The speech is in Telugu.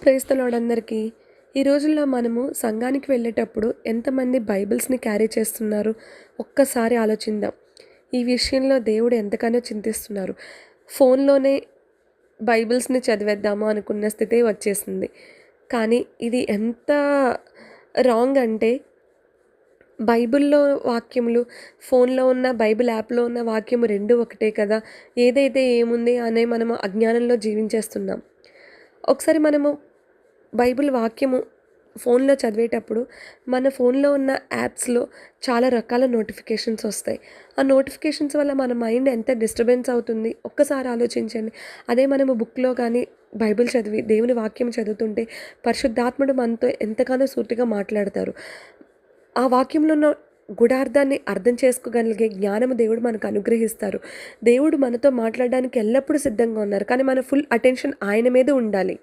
ప్రైజ్ ది లార్డ్ అందరికీ. ఈ రోజుల్లో మనము సంఘానికి వెళ్ళేటప్పుడు ఎంతమంది బైబిల్స్‌ని క్యారీ చేస్తున్నారు? ఒక్కసారి ఆలోచిందాం. ఈ విషయంలో దేవుడు ఎంతగానో చింతిస్తున్నారు. ఫోన్‌లోనే బైబిల్స్‌ని చదివేద్దాము అనుకున్న స్థితి వచ్చేసింది. కానీ ఇది ఎంత రాంగ్ అంటే బైబిల్‌లో వాక్యములు, ఫోన్‌లో ఉన్న బైబిల్ యాప్‌లో ఉన్న వాక్యము 2 ఒకటే కదా! ఏదైతే ఏముంది అనే మనము అజ్ఞానంలో జీవించేస్తున్నాం. ఒకసారి మనము బైబిల్ వాక్యము ఫోన్‌లో చదివేటప్పుడు మన ఫోన్‌లో ఉన్న యాప్స్‌లో చాలా రకాల నోటిఫికేషన్స్ వస్తాయి. ఆ నోటిఫికేషన్స్ వల్ల మన మైండ్ ఎంత డిస్టర్బెన్స్ అవుతుంది ఒక్కసారి ఆలోచించండి. అదే మనము బుక్‌లో కానీ బైబిల్ చదివి దేవుని వాక్యం చదువుతుంటే పరిశుద్ధాత్ముడు మనతో ఎంతగానో సూటిగా మాట్లాడతారు. ఆ వాక్యంలో ఉన్న గుడార్థాన్ని అర్థం చేసుకోగలిగే జ్ఞానము దేవుడు మనకు అనుగ్రహిస్తారు. దేవుడు మనతో మాట్లాడడానికి ఎల్లప్పుడూ సిద్ధంగా ఉన్నారు. కానీ మన ఫుల్ అటెన్షన్ ఆయన మీద ఉండాలి.